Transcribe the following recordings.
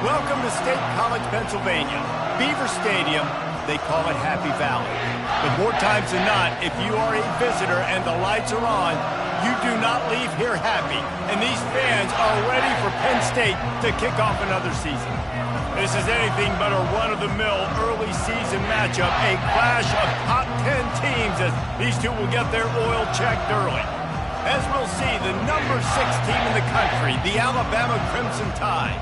Welcome to State College, Pennsylvania. Beaver Stadium, they call it Happy Valley. But more times than not, if you are a visitor and the lights are on, you do not leave here happy. And these fans are ready for Penn State to kick off another season. This is anything but a run-of-the-mill early season matchup, a clash of top 10 teams as these two will get their oil checked early. As we'll see, the number 6 team in the country, the Alabama Crimson Tide,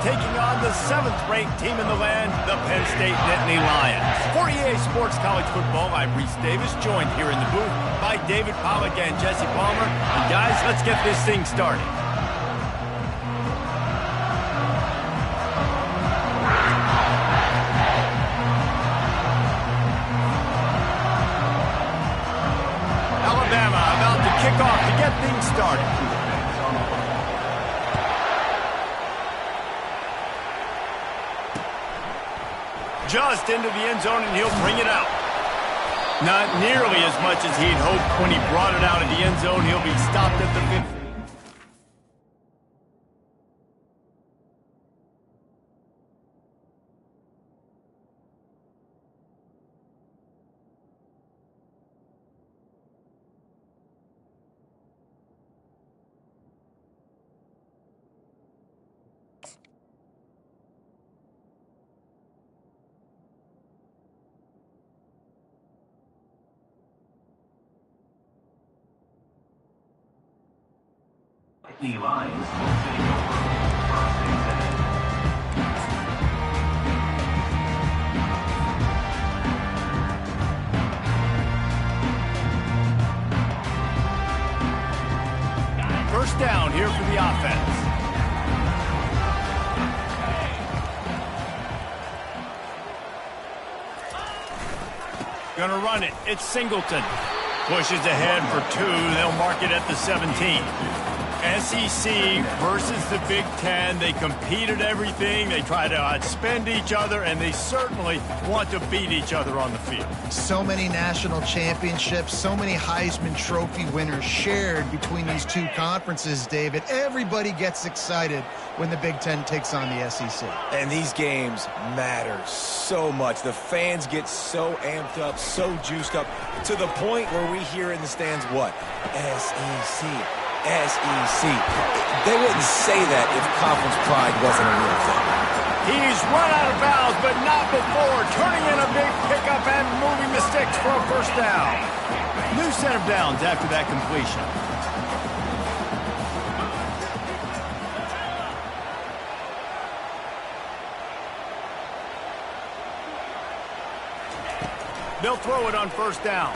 taking on the 7th-ranked team in the land, the Penn State Nittany Lions. For EA Sports College Football, I'm Reese Davis, joined here in the booth by David Pollack and Jesse Palmer. And guys, let's get this thing started. Alabama about to kick off to get things started. Just into the end zone, and he'll bring it out. Not nearly as much as he'd hoped when he brought it out of the end zone. He'll be stopped at the 50. The Lions will take over first and 10. First down here for the offense. Gonna run it. It's Singleton. Pushes ahead for 2. They'll mark it at the 17. SEC versus the Big Ten. They compete at everything. They try to outspend each other, and they certainly want to beat each other on the field. So many national championships, so many Heisman Trophy winners shared between these two conferences, David. Everybody gets excited when the Big Ten takes on the SEC. And these games matter so much. The fans get so amped up, so juiced up, to the point where we hear in the stands, what? SEC. SEC. They wouldn't say that if conference pride wasn't a real thing. He's run out of bounds, but not before turning in a big pickup and moving the sticks for a first down. New set of downs after that completion. They'll throw it on first down.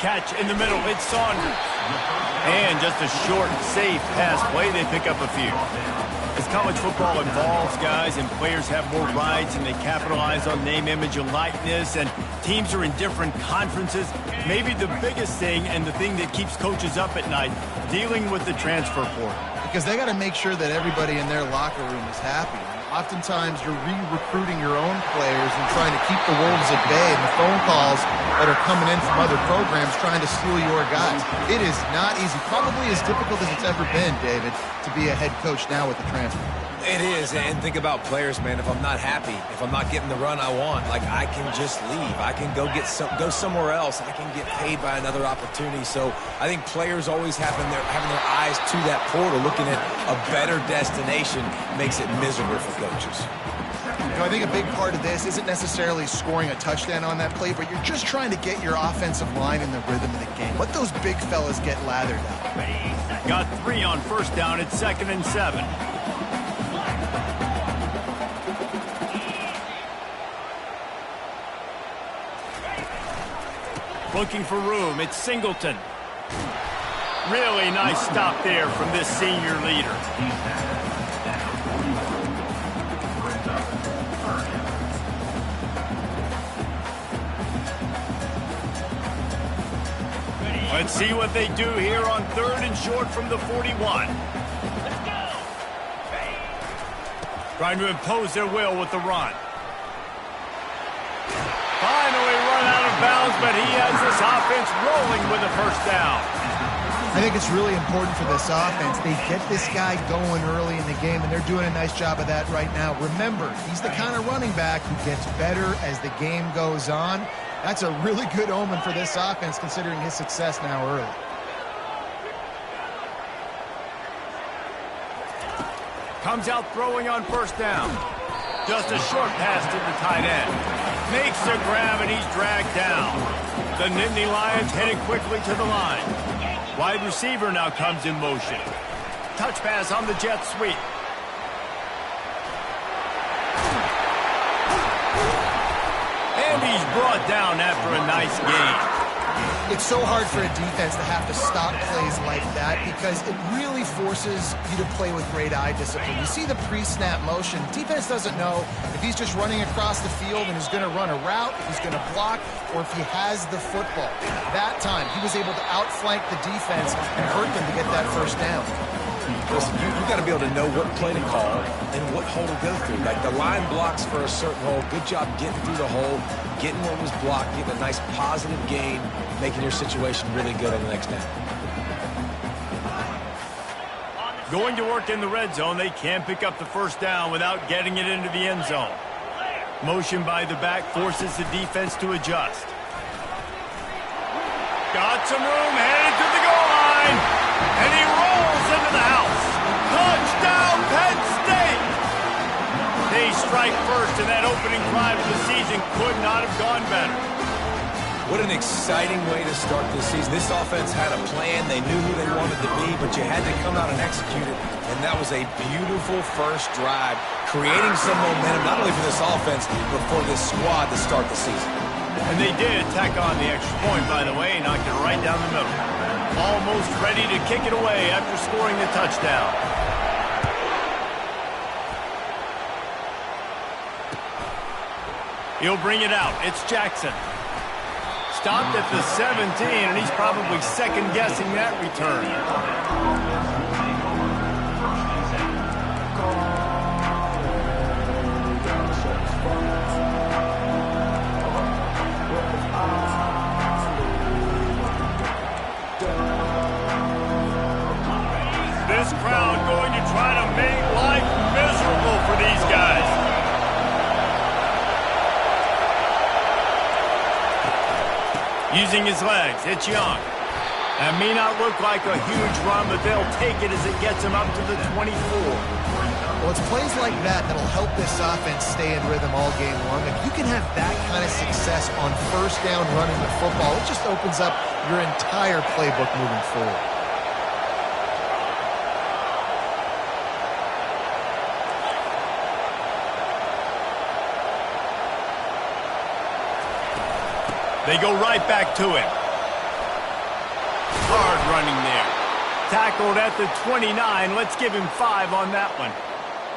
Catch in the middle. It's Saunders. And just a short, safe pass play. They pick up a few. As college football evolves, guys, and players have more rights and they capitalize on name, image, and likeness, and teams are in different conferences, maybe the biggest thing and the thing that keeps coaches up at night, dealing with the transfer portal. Because they got to make sure that everybody in their locker room is happy. Oftentimes, you're re-recruiting your own players and trying to keep the wolves at bay, and the phone calls that are coming in from other programs trying to steal your guys. It is not easy. Probably as difficult as it's ever been, David, to be a head coach now with the transfer. It is, and think about players, man. If I'm not happy, if I'm not getting the run I want, like, I can just leave. I can go somewhere else. I can get paid by another opportunity. So I think players always having their eyes to that portal, looking at a better destination, makes it miserable for coaches. You know, I think a big part of this isn't necessarily scoring a touchdown on that play, but you're just trying to get your offensive line in the rhythm of the game. Let those big fellas get lathered out. Got 3 on first down. It's 2nd and 7. Looking for room. It's Singleton. Really nice stop there from this senior leader. See what they do here on 3rd and short from the 41. Trying to impose their will with the run. Finally run out of bounds, but he has this offense rolling with a first down. I think it's really important for this offense. They get this guy going early in the game, and they're doing a nice job of that right now. Remember, he's the kind of running back who gets better as the game goes on. That's a really good omen for this offense, considering his success now early. Comes out throwing on first down. Just a short pass to the tight end. Makes the grab, and he's dragged down. The Nittany Lions headed quickly to the line. Wide receiver now comes in motion. Touch pass on the jet sweep. And he's brought down after a nice gain. It's so hard for a defense to have to stop plays like that because it really forces you to play with great eye discipline. You see the pre-snap motion. Defense doesn't know if he's just running across the field and he's going to run a route, if he's going to block, or if he has the football. That time, he was able to outflank the defense and hurt them to get that first down. Listen, you got to be able to know what play to call and what hole to go through. Like the line blocks for a certain hole. Good job getting through the hole, getting what was blocked, getting a nice positive gain, making your situation really good on the next down. Going to work in the red zone, they can't pick up the first down without getting it into the end zone. Motion by the back forces the defense to adjust. Got some room, headed to the goal line, and he rolls into the house. Touchdown, Penn State! They strike first, and that opening drive of the season could not have gone better. What an exciting way to start this season. This offense had a plan. They knew who they wanted to be, but you had to come out and execute it. And that was a beautiful first drive, creating some momentum, not only for this offense, but for this squad to start the season. And they did tack on the extra point, by the way, knocked it right down the middle. Almost ready to kick it away after scoring the touchdown. He'll bring it out. It's Jackson. Stopped at the 17, and he's probably second-guessing that return. This crowd going to try to make life miserable for these guys. Using his legs, it's Young. That may not look like a huge run, but they'll take it as it gets him up to the 24. Well, it's plays like that that'll help this offense stay in rhythm all game long. If you can have that kind of success on first down running the football, it just opens up your entire playbook moving forward. They go right back to him. Hard running there. Tackled at the 29. Let's give him 5 on that one.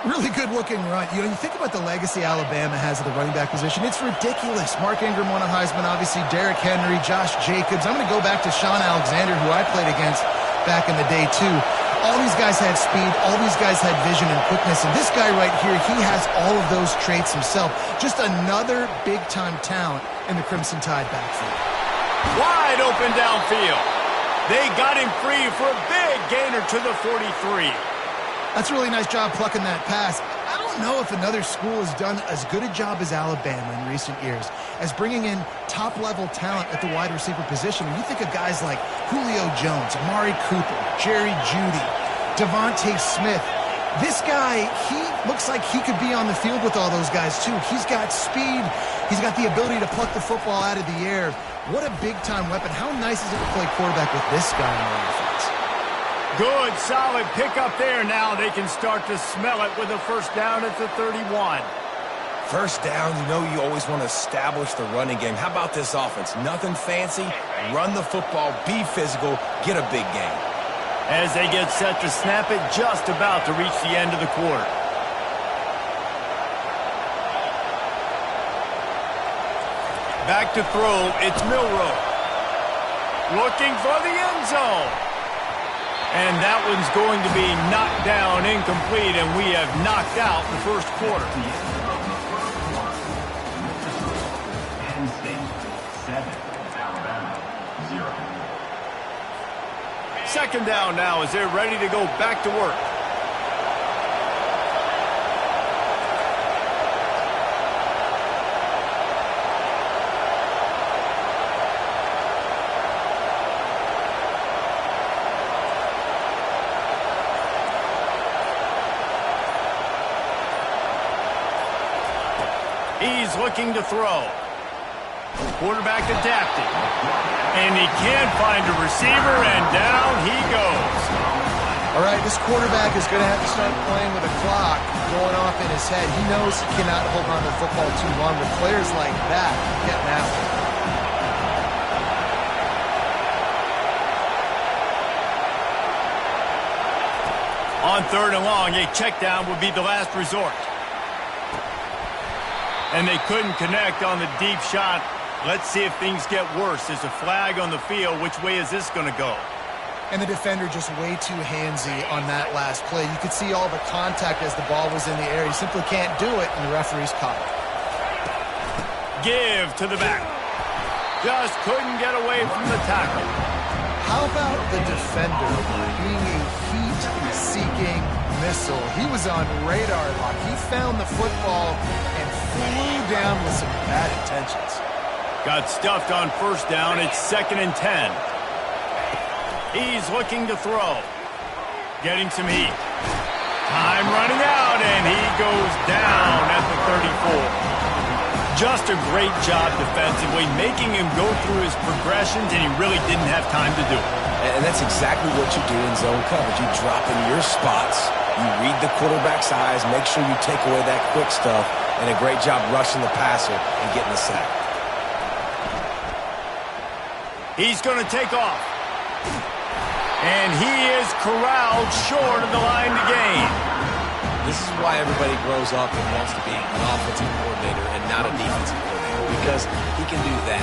Really good looking run. You know, you think about the legacy Alabama has at the running back position. It's ridiculous. Mark Ingram won a Heisman, obviously Derrick Henry, Josh Jacobs. I'm going to go back to Sean Alexander, who I played against back in the day too. All these guys had speed. All these guys had vision and quickness. And this guy right here, he has all of those traits himself. Just another big-time talent in the Crimson Tide backfield. Wide open downfield. They got him free for a big gainer to the 43. That's a really nice job plucking that pass. I don't know if another school has done as good a job as Alabama in recent years as bringing in top-level talent at the wide receiver position. When you think of guys like Julio Jones, Amari Cooper, Jerry Jeudy, Devontae Smith, this guy, he looks like he could be on the field with all those guys, too. He's got speed. He's got the ability to pluck the football out of the air. What a big-time weapon. How nice is it to play quarterback with this guy in the offense? Good, solid pickup there. Now they can start to smell it with a first down at the 31. First down, you know you always want to establish the running game. How about this offense? Nothing fancy. Run the football, be physical, get a big gain. As they get set to snap it, just about to reach the end of the quarter. Back to throw, it's Milroe. looking for the end zone. And that one's going to be knocked down incomplete, and we have knocked out the first quarter. Penn State 7, Alabama 0. Second down now as they're ready to go back to work. He's looking to throw. Quarterback adapting. And he can't find a receiver, and down he goes. All right, this quarterback is going to have to start playing with a clock going off in his head. He knows he cannot hold on to the football too long with players like that getting after him. On third and long, a check down would be the last resort. And they couldn't connect on the deep shot. Let's see if things get worse. There's a flag on the field. Which way is this going to go? And the defender just way too handsy on that last play. You could see all the contact as the ball was in the air. He simply can't do it, and the referee's caught it. Give to the back. Just couldn't get away from the tackle. How about the defender being a heat-seeking missile? He was on radar lock. He found the football and flew down with some bad intentions. Got stuffed on first down. It's 2nd and 10. He's looking to throw. Getting some heat. Time running out, and he goes down at the 34. Just a great job defensively, making him go through his progressions, and he really didn't have time to do it. And that's exactly what you do in zone coverage. You drop in your spots. You read the quarterback's eyes, make sure you take away that quick stuff, and a great job rushing the passer and getting the sack. He's going to take off. And he is corralled short of the line to gain. This is why everybody grows up and wants to be an offensive coordinator and not a defensive coordinator, because he can do that.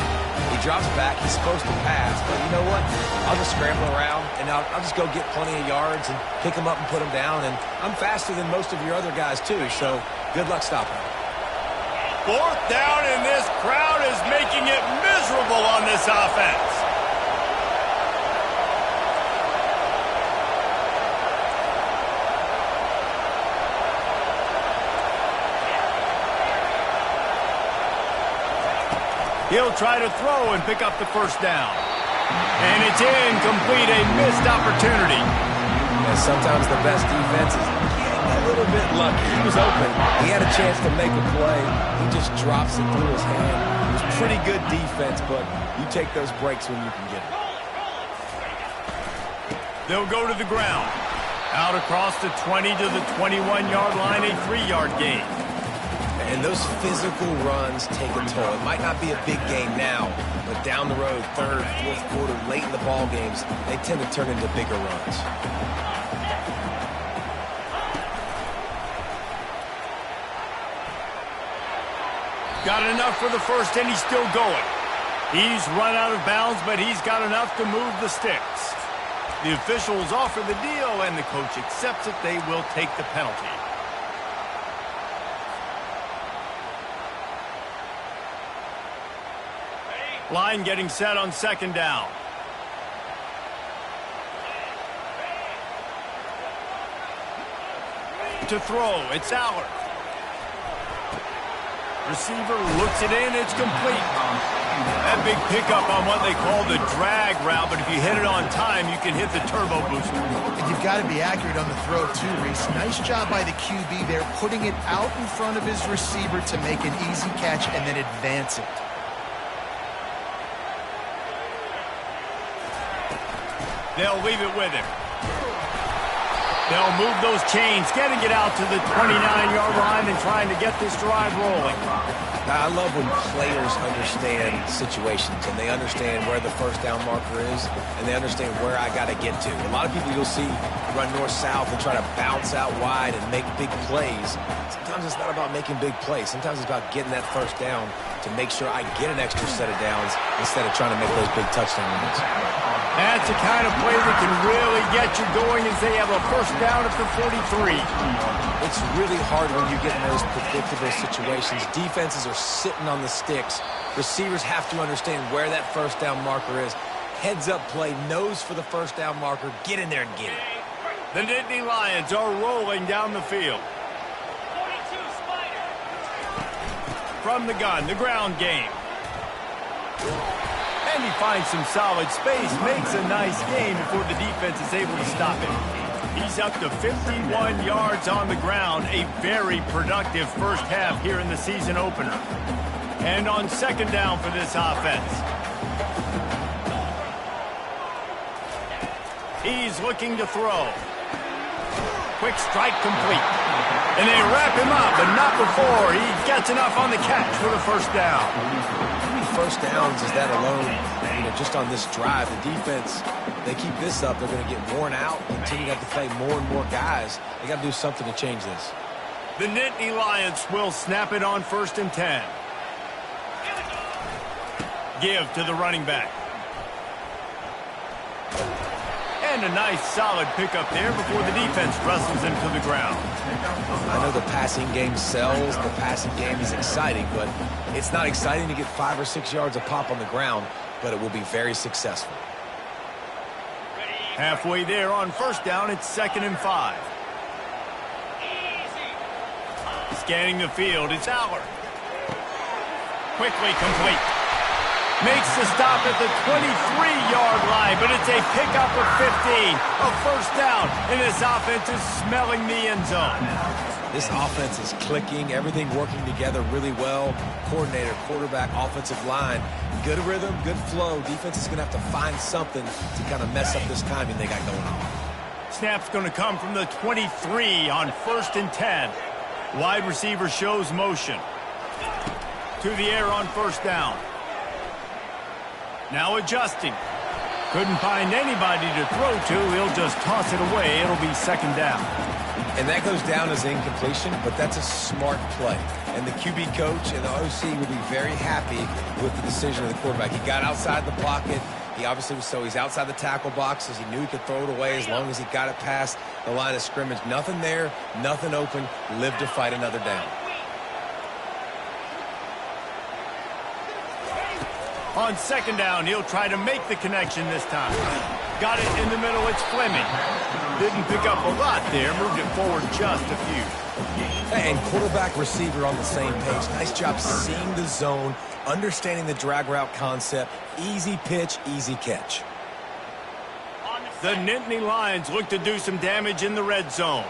He drops back, he's supposed to pass, but you know what? I'll just scramble around, and I'll just go get plenty of yards and pick them up and put them down, and I'm faster than most of your other guys too, so good luck stopping him. Fourth down, and this crowd is making it miserable on this offense. He'll try to throw and pick up the first down. And it's incomplete, a missed opportunity. And sometimes the best defense is getting a little bit lucky. He was open. He had a chance to make a play. He just drops it through his hand. It was pretty good defense, but you take those breaks when you can get them. They'll go to the ground. Out across the 20 to the 21-yard line, a 3-yard gain. And those physical runs take a toll. It might not be a big game now, but down the road, third, fourth quarter, late in the ball games, they tend to turn into bigger runs. Got enough for the first, and he's still going. He's run out of bounds, but he's got enough to move the sticks. The officials offer the deal, and the coach accepts it. They will take the penalty. Line getting set on second down. To throw, it's Allard. Receiver looks it in, it's complete. That big pickup on what they call the drag route, but if you hit it on time, you can hit the turbo booster. And you've got to be accurate on the throw too, Reese. Nice job by the QB there, putting it out in front of his receiver to make an easy catch and then advance it. They'll leave it with him. They'll move those chains, getting it out to the 29-yard line and trying to get this drive rolling. Now, I love when players understand situations and they understand where the first down marker is and they understand where I got to get to. A lot of people you'll see run north-south and try to bounce out wide and make big plays. Sometimes it's not about making big plays. Sometimes it's about getting that first down to make sure I get an extra set of downs instead of trying to make those big touchdown runs. That's the kind of play that can really get you going as they have a first down at the 43. It's really hard when you get in those predictable situations. Defenses are sitting on the sticks. Receivers have to understand where that first down marker is. Heads up play, nose for the first down marker. Get in there and get it. The Nittany Lions are rolling down the field. From the gun, the ground game. And he finds some solid space, makes a nice gain before the defense is able to stop it. He's up to 51 yards on the ground, a very productive first half here in the season opener. And on second down for this offense. He's looking to throw. Quick strike complete. And they wrap him up, but not before he gets enough on the catch for the first down. How many first downs is that alone, just on this drive? The defense, they keep this up, they're going to get worn out, continue to have to play more and more guys. They got to do something to change this. The Nittany Lions will snap it on 1st and 10. Give to the running back. And a nice solid pickup there before the defense wrestles him to the ground. I know the passing game sells, the passing game is exciting, but it's not exciting to get 5 or 6 yards a pop on the ground, but it will be very successful. Halfway there on first down, it's 2nd and 5. Scanning the field, it's Allard. Quickly complete. Makes the stop at the 23-yard line, but it's a pickup of 15. A first down, and this offense is smelling the end zone. This offense is clicking, everything working together really well. Coordinator, quarterback, offensive line. Good rhythm, good flow. Defense is going to have to find something to kind of mess up this timing they got going on. Snap's going to come from the 23 on 1st and 10. Wide receiver shows motion. To the air on first down. Now adjusting. Couldn't find anybody to throw to. He'll just toss it away. It'll be 2nd down. And that goes down as incompletion, but that's a smart play. And the QB coach and the OC will be very happy with the decision of the quarterback. He got outside the pocket. He obviously was, so he's outside the tackle boxes. He knew he could throw it away as long as he got it past the line of scrimmage. Nothing there, nothing open. Live to fight another down. On 2nd down, he'll try to make the connection this time. Got it in the middle, it's Fleming. Didn't pick up a lot there, moved it forward just a few. And quarterback, receiver on the same page. Nice job seeing the zone, understanding the drag route concept. Easy pitch, easy catch. The Nittany Lions look to do some damage in the red zone.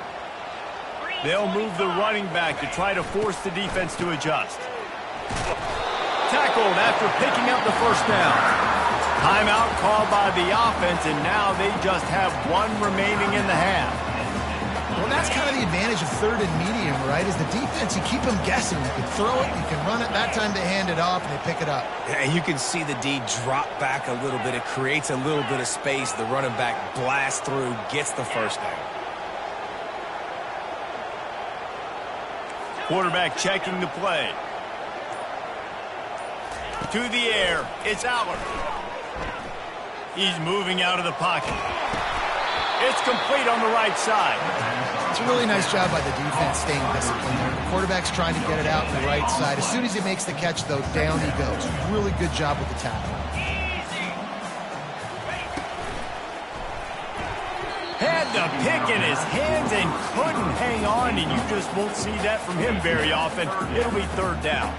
They'll move the running back to try to force the defense to adjust. Tackled after picking up the first down. Timeout called by the offense, and now they just have one remaining in the half. Well, that's kind of the advantage of 3rd and medium, right? Is the defense, you keep them guessing. You can throw it, you can run it. That time they hand it off, and they pick it up. And you can see the D drop back a little bit. It creates a little bit of space. The running back blasts through, gets the first down. Quarterback checking the play. To the air, it's Allard. He's moving out of the pocket. It's complete on the right side. It's a really nice job by the defense staying disciplined there. The quarterback's trying to get it out on the right side. As soon as he makes the catch, though, down he goes. Really good job with the tackle. Had the pick in his hands and couldn't hang on, and you just won't see that from him very often. It'll be 3rd down.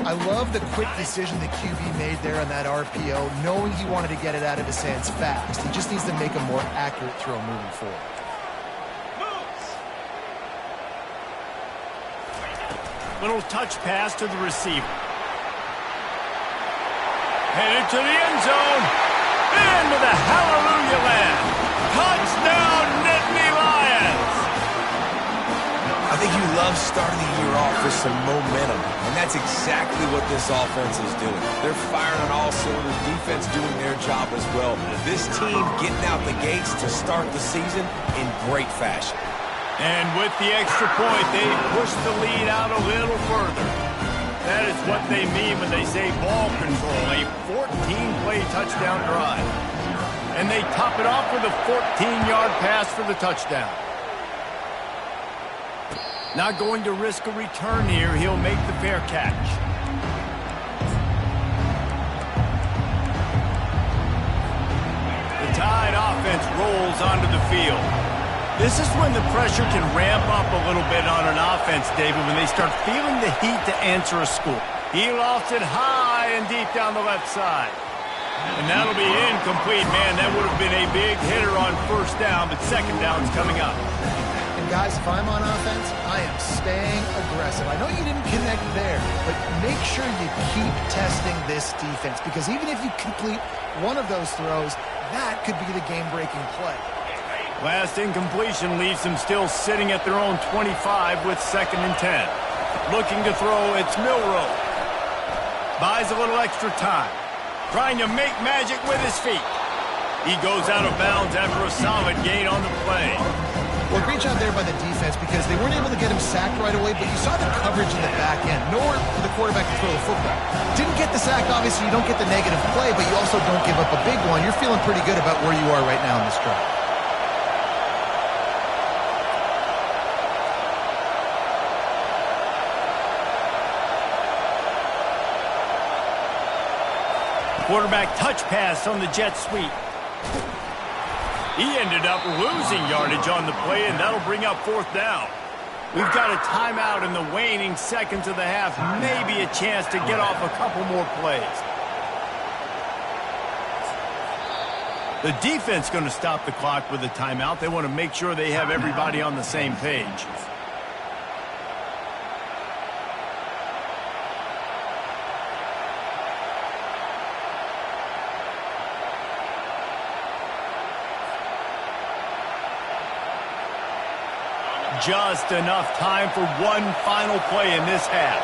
I love the quick decision the QB made there on that RPO, knowing he wanted to get it out of his hands fast. He just needs to make a more accurate throw moving forward. Little touch pass to the receiver. Headed to the end zone. Into the hallelujah land. Touchdown, Nittany Lions! I think you love starting the year off with some momentum, and that's exactly what this offense is doing. They're firing on all cylinders, defense doing their job as well. This team getting out the gates to start the season in great fashion. And with the extra point, they push the lead out a little further. That is what they mean when they say ball control, a 14-play touchdown drive. And they top it off with a 14-yard pass for the touchdown. Not going to risk a return here. He'll make the fair catch. The Tide offense rolls onto the field. This is when the pressure can ramp up a little bit on an offense, David, when they start feeling the heat to answer a score. He lost it high and deep down the left side. And that'll be incomplete. Man, that would have been a big hitter on first down, but second down's coming up. And guys, if I'm on offense, I am staying aggressive. I know you didn't connect there, but make sure you keep testing this defense, because even if you complete one of those throws, that could be the game-breaking play. Last incompletion leaves them still sitting at their own 25 with 2nd and 10. Looking to throw, it's Milroe. Buys a little extra time. Trying to make magic with his feet. He goes out of bounds after a solid gain on the play. Well, great job there by the defense, because they weren't able to get him sacked right away, but you saw the coverage in the back end. Nowhere for the quarterback to throw the football. Didn't get the sack, obviously. You don't get the negative play, but you also don't give up a big one. You're feeling pretty good about where you are right now in this drive. Quarterback touch pass on the jet sweep. He ended up losing yardage on the play, and that'll bring up 4th down. We've got a timeout in the waning seconds of the half. Maybe a chance to get off a couple more plays. The defense going to stop the clock with a timeout. They want to make sure they have everybody on the same page. Just enough time for one final play in this half.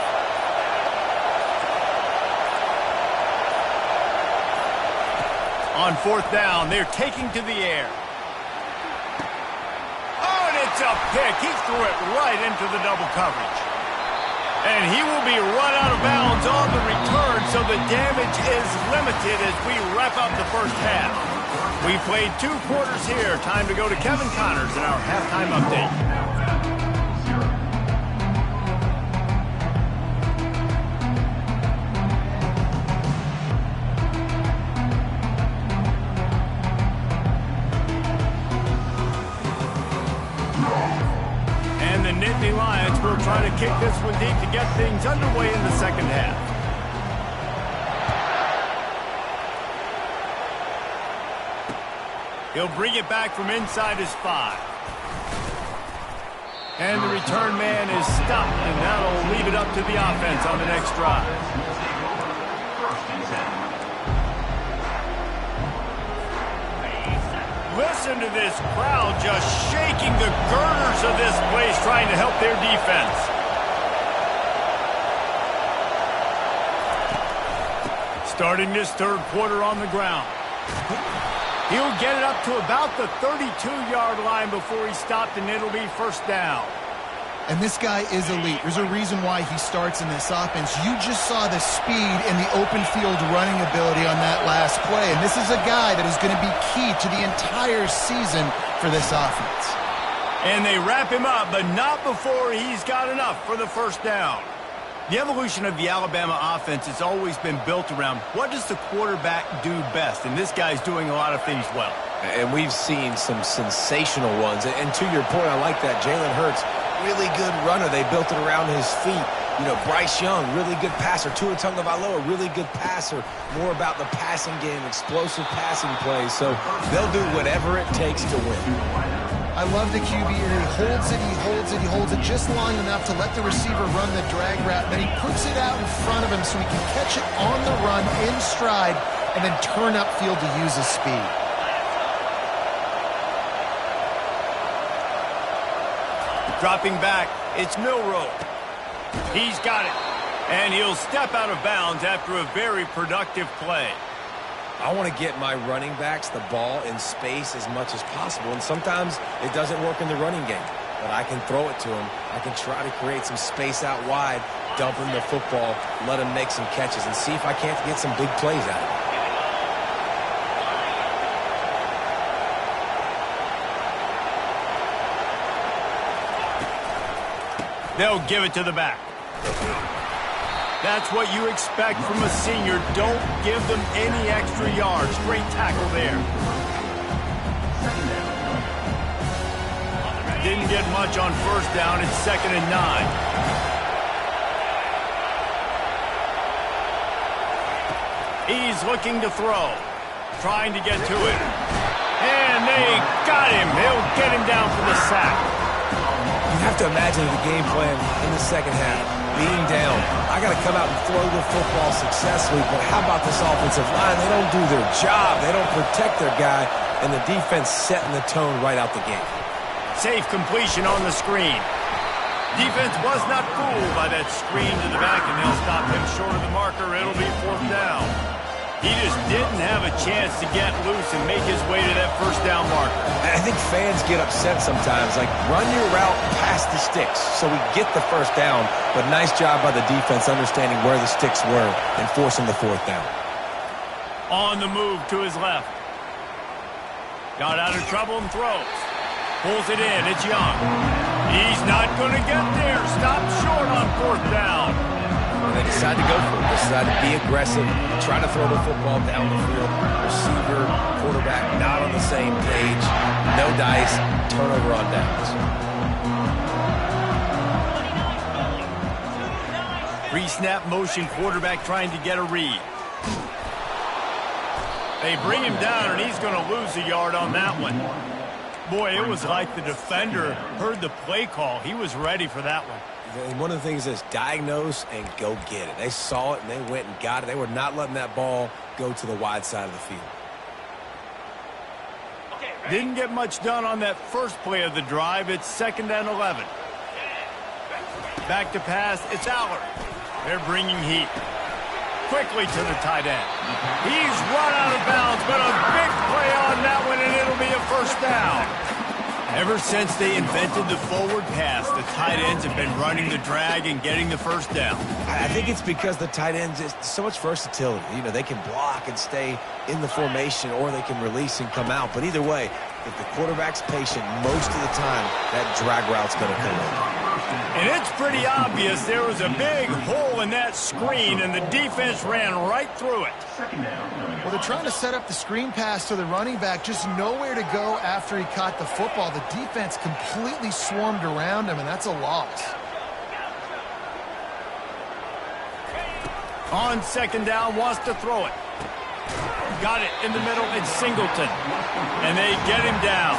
On 4th down, they're taking to the air. Oh, and it's a pick. He threw it right into the double coverage. And he will be run out of bounds on the return, so the damage is limited as we wrap up the first half. We played 2 quarters here. Time to go to Kevin Connors in our halftime update. The Lions will try to kick this one deep to get things underway in the second half. He'll bring it back from inside his 5. And the return man is stopped, and that'll leave it up to the offense on the next drive. Listen to this crowd just shaking the girders of this place, trying to help their defense. Starting this 3rd quarter on the ground. He'll get it up to about the 32-yard line before he stopped, and it'll be 1st down. And this guy is elite. There's a reason why he starts in this offense. You just saw the speed and the open field running ability on that last play. And this is a guy that is going to be key to the entire season for this offense. And they wrap him up, but not before he's got enough for the 1st down. The evolution of the Alabama offense has always been built around what does the quarterback do best, and this guy's doing a lot of things well. And we've seen some sensational ones. And to your point, I like that. Jalen Hurts, really good runner. They built it around his feet. You know, Bryce Young, really good passer. Tua Tagovailoa, really good passer. More about the passing game, explosive passing plays. So they'll do whatever it takes to win. I love the QB here. He holds it, he holds it, he holds it just long enough to let the receiver run the drag route. Then he puts it out in front of him so he can catch it on the run in stride and then turn upfield to use his speed. Dropping back, it's Milroe. He's got it. And he'll step out of bounds after a very productive play. I want to get my running backs the ball in space as much as possible. And sometimes it doesn't work in the running game. But I can throw it to them. I can try to create some space out wide. dump him the football, let him make some catches, and see if I can't get some big plays out of him. They'll give it to the back. That's what you expect from a senior. Don't give them any extra yards. Great tackle there. Didn't get much on first down. It's 2nd and 9. He's looking to throw. Trying to get to it. And they got him. They'll get him down for the sack. You have to imagine the game plan in the second half. Being down, I got to come out and throw the football successfully, but how about this offensive line? They don't do their job. They don't protect their guy, and the defense setting the tone right out the gate. Safe completion on the screen. Defense was not fooled by that screen to the back, and they'll stop him short of the marker. It'll be 4th down. He just didn't have a chance to get loose and make his way to that first down marker. I think fans get upset sometimes, like run your route past the sticks so we get the first down, but nice job by the defense understanding where the sticks were and forcing the 4th down. On the move to his left. Got out of trouble and throws. Pulls it in. It's Young. He's not going to get there. Stopped short on 4th down. They decide to go for it. They decide to be aggressive, try to throw the football down the field. Receiver, quarterback, not on the same page. No dice, turnover on downs. Pre-snap motion, quarterback trying to get a read. They bring him down, and he's going to lose a yard on that one. Boy, it was like the defender heard the play call. He was ready for that one. And one of the things is diagnose and go get it. They saw it and they went and got it. They were not letting that ball go to the wide side of the field. Didn't get much done on that first play of the drive. It's 2nd and 11. Back to pass. It's Allard. They're bringing heat. Quickly to the tight end. He's run out of bounds, but a big play on that one, and it'll be a first down. Ever since they invented the forward pass, the tight ends have been running the drag and getting the first down. I think it's because the tight ends, is so much versatility. You know, they can block and stay in the formation, or they can release and come out. But either way, if the quarterback's patient, most of the time, that drag route's going to come in. And it's pretty obvious there was a big hole in that screen, and the defense ran right through it. Well, they're trying to set up the screen pass to the running back, just nowhere to go after he caught the football. The defense completely swarmed around him, and that's a loss. On 2nd down, wants to throw it. Got it in the middle. It's Singleton. And they get him down.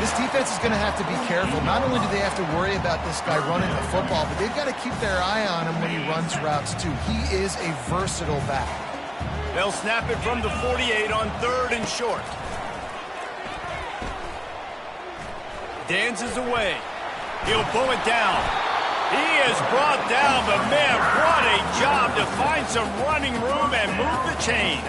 This defense is going to have to be careful. Not only do they have to worry about this guy running the football, but they've got to keep their eye on him when he runs routes, too. He is a versatile back. They'll snap it from the 48 on 3rd and short. Dances away. He'll pull it down. He is brought down, but man, what a job to find some running room and move the chains.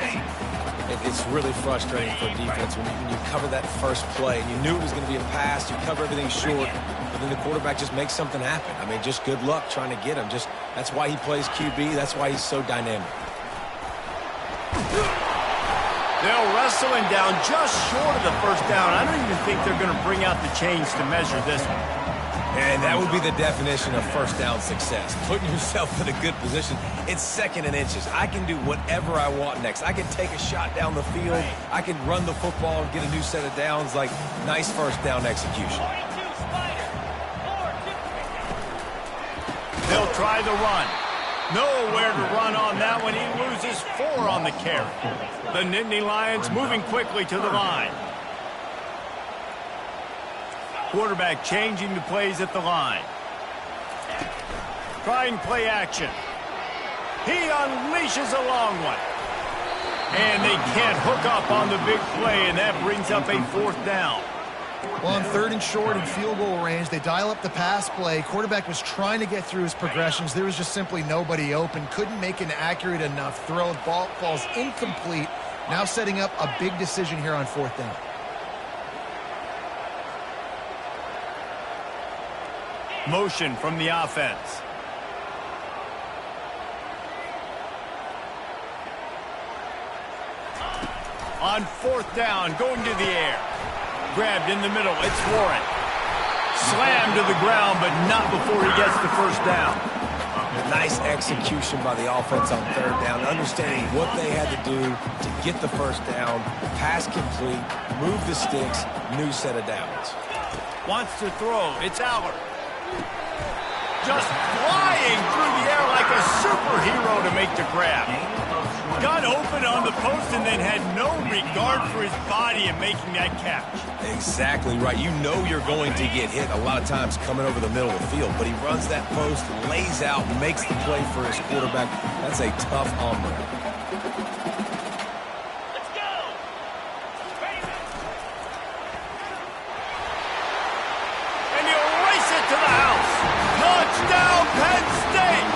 It's really frustrating for defense when you cover that first play. And you knew it was going to be a pass. You cover everything short, but then the quarterback just makes something happen. I mean, just good luck trying to get him. That's why he plays QB. That's why he's so dynamic. They'll wrestle him down just short of the first down. I don't even think they're going to bring out the chains to measure this one. And that would be the definition of first down success. Putting yourself in a good position. It's 2nd and inches. I can do whatever I want next. I can take a shot down the field. I can run the football and get a new set of downs. Like, nice first down execution. They'll try the run. Nowhere to run on that one. He loses 4 on the carry. The Nittany Lions moving quickly to the line. Quarterback changing the plays at the line. Trying play action. He unleashes a long one. And they can't hook up on the big play, and that brings up a 4th down. Well, on 3rd and short and field goal range, they dial up the pass play. Quarterback was trying to get through his progressions. There was just simply nobody open. Couldn't make an accurate enough throw. Ball falls incomplete. Now setting up a big decision here on 4th down. Motion from the offense. On 4th down, going to the air. Grabbed in the middle, it's Warren. Slammed to the ground, but not before he gets the first down. Nice execution by the offense on 3rd down, understanding what they had to do to get the first down, pass complete, move the sticks, new set of downs. Wants to throw, it's Aller. Just flying through the air like a superhero to make the grab. Got open on the post and then had no regard for his body in making that catch. Exactly right. You know you're going to get hit a lot of times coming over the middle of the field, but he runs that post, lays out, makes the play for his quarterback. That's a tough hombre. Let's go! And he'll race it to the house. Touchdown, Penn State!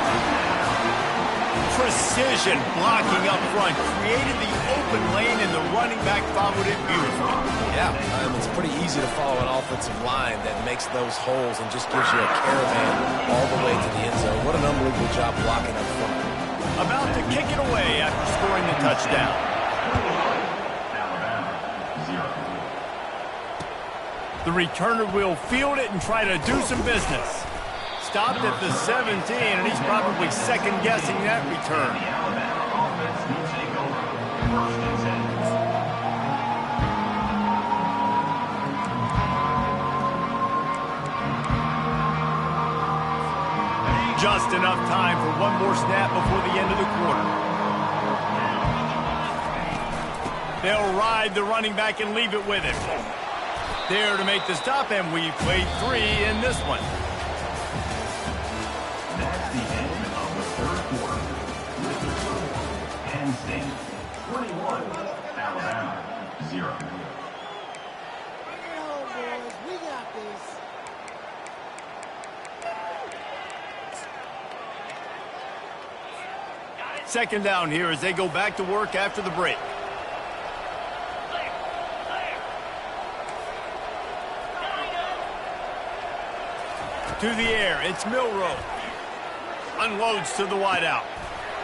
Precision blocking up front created the open lane, and the running back followed it beautifully. Yeah, it's pretty easy to follow an offensive line that makes those holes and just gives you a caravan all the way to the end zone. What an unbelievable job blocking up front. About to kick it away after scoring the touchdown. The returner will field it and try to do some business. Stopped at the 17, and he's probably second-guessing that return. Just enough time for one more snap before the end of the quarter. They'll ride the running back and leave it with him. There to make the stop, and we've played 3 in this one. That's the end of the 3rd quarter. Penn State 21, Alabama 0. Bring it home, boys. We got this. Second down here as they go back to work after the break. To the air, it's Milroe. Unloads to the wideout.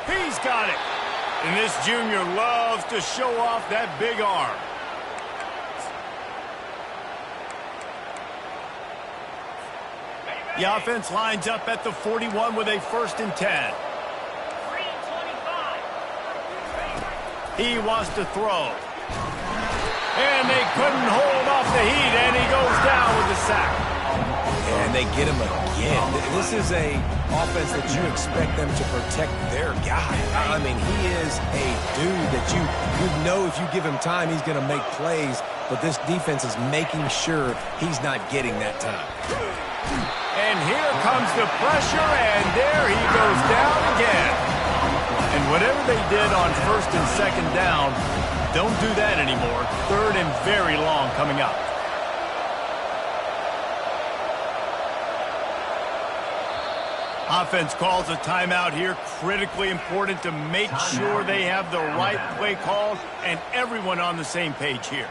He's got it. And this junior loves to show off that big arm. The offense lines up at the 41 with a 1st and 10. He wants to throw. And they couldn't hold off the heat, and he goes down with the sack. And they get him again. This is a offense that you expect them to protect their guy. I mean, he is a dude that you know if you give him time, he's going to make plays. But this defense is making sure he's not getting that time. And here comes the pressure, and there he goes down again. And whatever they did on 1st and 2nd down, don't do that anymore. 3rd and very long coming up. Offense calls a timeout here. Critically important to make sure they have the right play called and everyone on the same page here.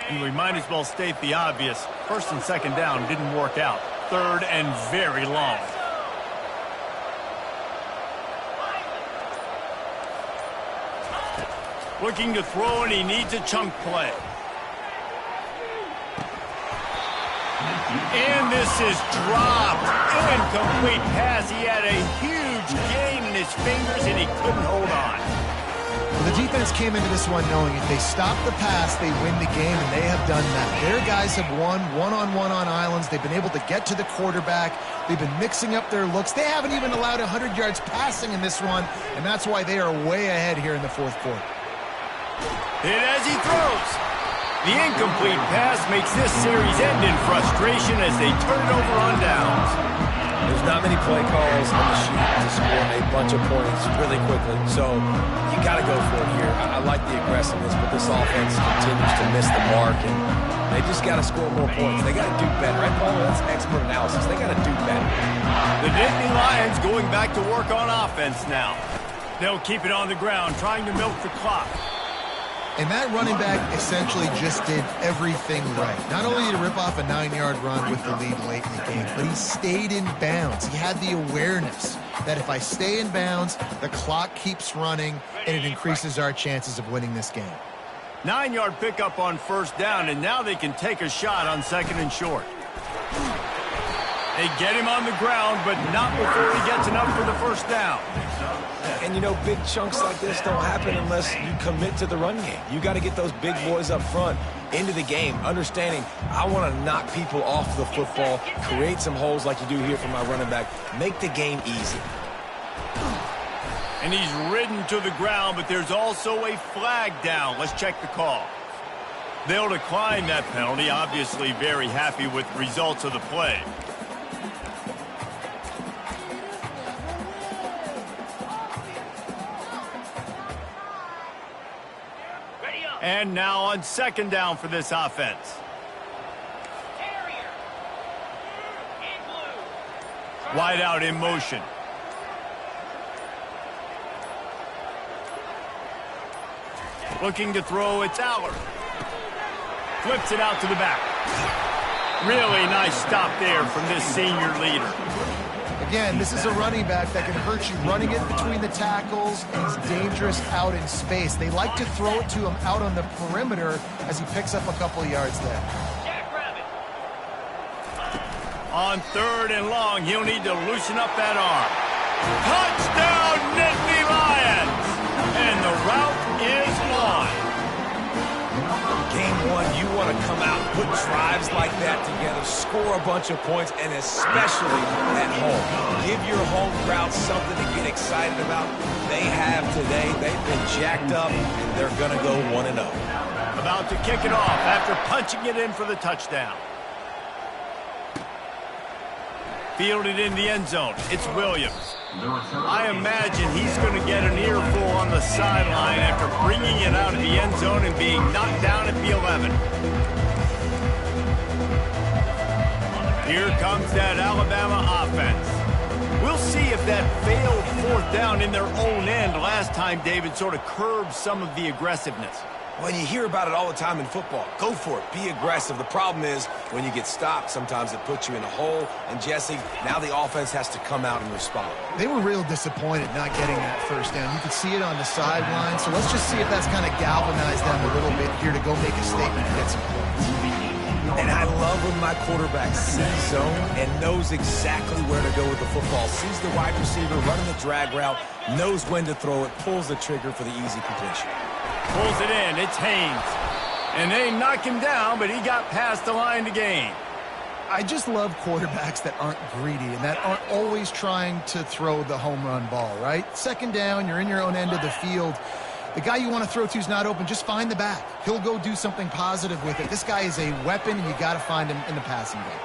And we might as well state the obvious. 1st and 2nd down didn't work out. 3rd and very long. Looking to throw, and he needs a chunk play. And this is dropped. Incomplete pass. He had a huge gain in his fingers, and he couldn't hold on. The defense came into this one knowing if they stop the pass, they win the game, and they have done that. Their guys have won one-on-one on islands. They've been able to get to the quarterback. They've been mixing up their looks. They haven't even allowed 100 yards passing in this one, and that's why they are way ahead here in the 4th quarter. Hit as he throws. The incomplete pass makes this series end in frustration as they turn it over on downs. There's not many play calls on the sheet to score a bunch of points really quickly, so you got to go for it here. I like the aggressiveness, but this offense continues to miss the mark, and they just got to score more points. They got to do better. Right, Paul? That's expert analysis. They got to do better. The Nittany Lions going back to work on offense now. They'll keep it on the ground, trying to milk the clock. And that running back essentially just did everything right. Not only did he rip off a 9-yard run with the lead late in the game, but he stayed in bounds. He had the awareness that if I stay in bounds, the clock keeps running, and it increases our chances of winning this game. 9-yard pickup on first down, and now they can take a shot on 2nd and short. They get him on the ground, but not before he gets enough for the first down. And, you know, big chunks like this don't happen unless you commit to the run game. You got to get those big boys up front into the game, understanding I want to knock people off the football, create some holes like you do here for my running back, make the game easy. And he's ridden to the ground, but there's also a flag down. Let's check the call. They'll decline that penalty, obviously very happy with the results of the play. And now on 2nd down for this offense. Wide out in motion. Looking to throw, it's Aller. Flips it out to the back. Really nice stop there from this senior leader. Again, this is a running back that can hurt you running it between the tackles, and he's dangerous out in space. They like to throw it to him out on the perimeter as he picks up a couple of yards there. On 3rd and long, he'll need to loosen up that arm. Touchdown, Nittany Lions! And the route is on. Game one, you want to come out, put drives like that together, score a bunch of points, and especially at home. Give your home crowd something to get excited about. They have today. They've been jacked up, and they're going to go 1-0. About to kick it off after punching it in for the touchdown. Fielded in the end zone. It's Williams. I imagine he's going to get an earful on the sideline after bringing it out of the end zone and being knocked down at the 11. Here comes that Alabama offense. We'll see if that failed 4th down in their own end last time, David, sort of curbed some of the aggressiveness. When you hear about it all the time in football, go for it. Be aggressive. The problem is when you get stopped, sometimes it puts you in a hole. And, Jesse, now the offense has to come out and respond. They were real disappointed not getting that first down. You could see it on the sideline. So let's just see if that's kind of galvanized them a little bit here to go make a statement and get some points. And I love when my quarterback sees zone and knows exactly where to go with the football. Sees the wide receiver running the drag route, knows when to throw it, pulls the trigger for the easy completion. Pulls it in. It's Haynes. And they knock him down, but he got past the line to gain. I just love quarterbacks that aren't greedy and that aren't always trying to throw the home run ball, right? 2nd down, you're in your own end of the field. The guy you want to throw to is not open. Just find the back. He'll go do something positive with it. This guy is a weapon, and you got to find him in the passing game.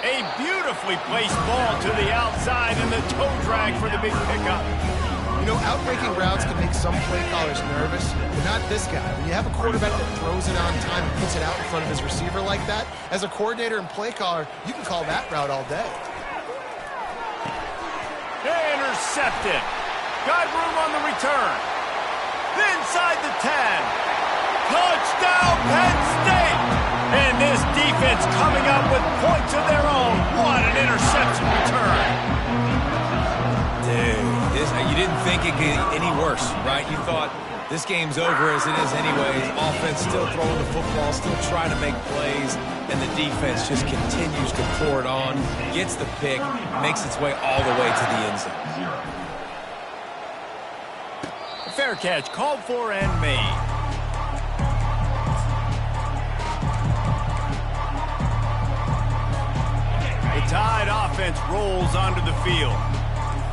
A beautifully placed ball to the outside and the toe drag for the big pickup. You know, outbreaking routes can make some play callers nervous, but not this guy. When you have a quarterback that throws it on time and puts it out in front of his receiver like that, as a coordinator and play caller, you can call that route all day. Intercepted. Got room on the return. Inside the 10. Touchdown, Penn State! And this defense coming up with points of their own. What an interception return. Dude, you didn't think it could get any worse, right? You thought this game's over as it is anyways. Offense still throwing the football, still trying to make plays, and the defense just continues to pour it on, gets the pick, makes its way all the way to the end zone. Fair catch, called for and made. The Tide offense rolls onto the field.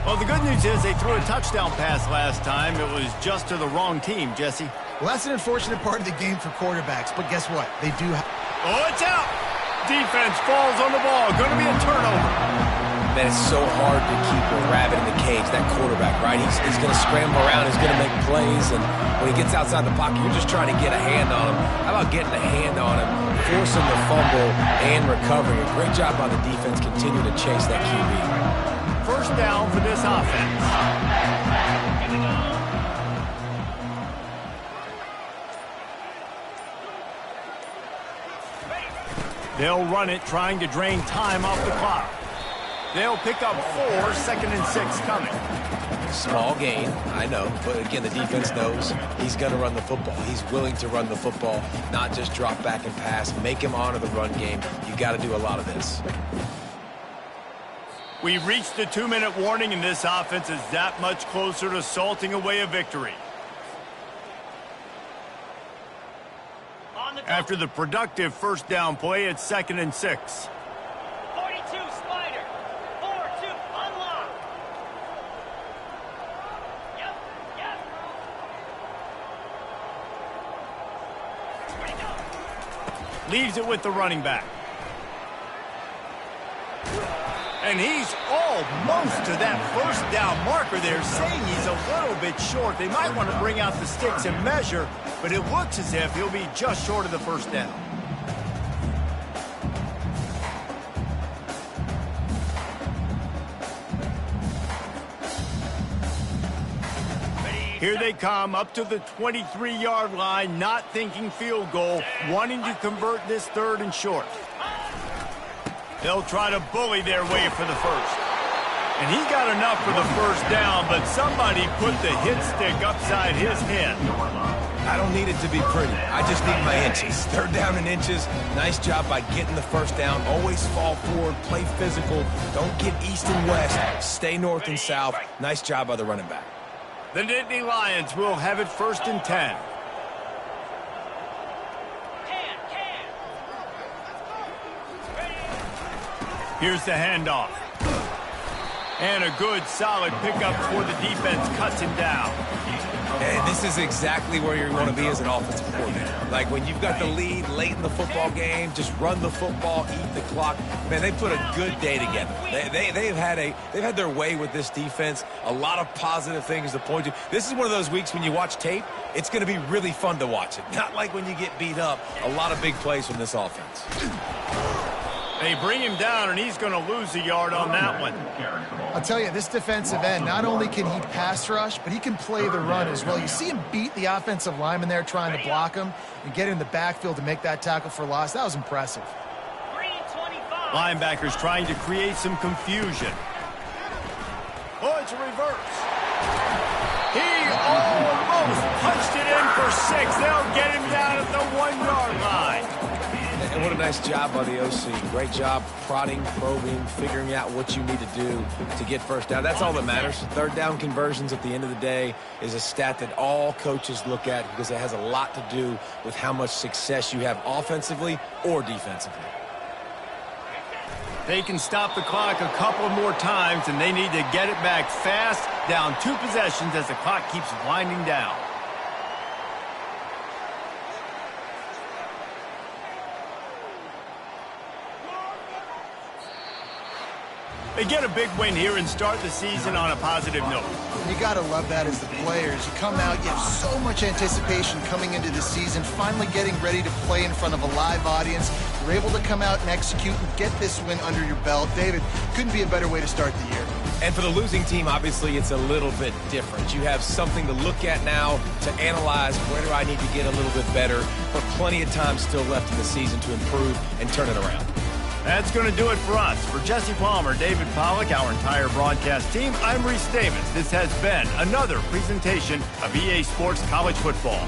Well, the good news is they threw a touchdown pass last time. It was just to the wrong team, Jesse. Well, that's an unfortunate part of the game for quarterbacks, but guess what? They do have... Oh, it's out! Defense falls on the ball. Going to be a turnover. Man, it's so hard to keep a rabbit in the cage, that quarterback, right? He's going to scramble around. He's going to make plays, and when he gets outside the pocket, you're just trying to get a hand on him. How about getting a hand on him, force him to fumble, and recovery? A great job by the defense continuing to chase that QB. First down for this offense. They'll run it, trying to drain time off the clock. They'll pick up 4, 2nd and 6 coming. Small gain, I know, but again, the defense knows he's going to run the football. He's willing to run the football, not just drop back and pass, make him honor the run game. You got to do a lot of this. We've reached the 2-minute warning, and this offense is that much closer to salting away a victory. After the productive first down play, it's 2nd and 6. 42 Spider. 4-2 unlock. Yep. Leaves it with the running back. And he's almost to that first down marker there, saying he's a little bit short. They might want to bring out the sticks and measure, but it looks as if he'll be just short of the first down. Here they come up to the 23-yard line, not thinking field goal, wanting to convert this 3rd and short. They'll try to bully their way for the first. And he got enough for the first down, but somebody put the hit stick upside his head. I don't need it to be pretty. I just need my inches. 3rd down in inches. Nice job by getting the first down. Always fall forward, play physical. Don't get east and west. Stay north and south. Nice job by the running back. The Nittany Lions will have it 1st and 10. Here's the handoff. And a good, solid pickup before the defense cuts him down. And this is exactly where you want to be as an offensive coordinator. Like when you've got the lead late in the football game, just run the football, eat the clock. Man, they put a good day together. They've had their way with this defense. A lot of positive things to point to. This is one of those weeks when you watch tape, it's going to be really fun to watch it. Not like when you get beat up. A lot of big plays from this offense. They bring him down, and he's going to lose a yard on that one. I'll tell you, this defensive end, not only can he pass rush, but he can play the run as well. You see him beat the offensive lineman there trying to block him and get in the backfield to make that tackle for loss. That was impressive. Linebackers trying to create some confusion. Oh, it's a reverse. He almost punched it in for 6. They'll get him down at the 1-yard line. And what a nice job by the OC. Great job prodding, probing, figuring out what you need to do to get first down. That's all that matters. 3rd down conversions at the end of the day is a stat that all coaches look at because it has a lot to do with how much success you have offensively or defensively. They can stop the clock a couple more times, and they need to get it back fast, down 2 possessions as the clock keeps winding down. They get a big win here and start the season on a positive note. You got to love that as the players. You come out, you have so much anticipation coming into the season, finally getting ready to play in front of a live audience. You're able to come out and execute and get this win under your belt. David, couldn't be a better way to start the year. And for the losing team, obviously, it's a little bit different. You have something to look at now to analyze where do I need to get a little bit better, but plenty of time still left in the season to improve and turn it around. That's going to do it for us. For Jesse Palmer, David Pollack, our entire broadcast team, I'm Reese Davis. This has been another presentation of EA Sports College Football.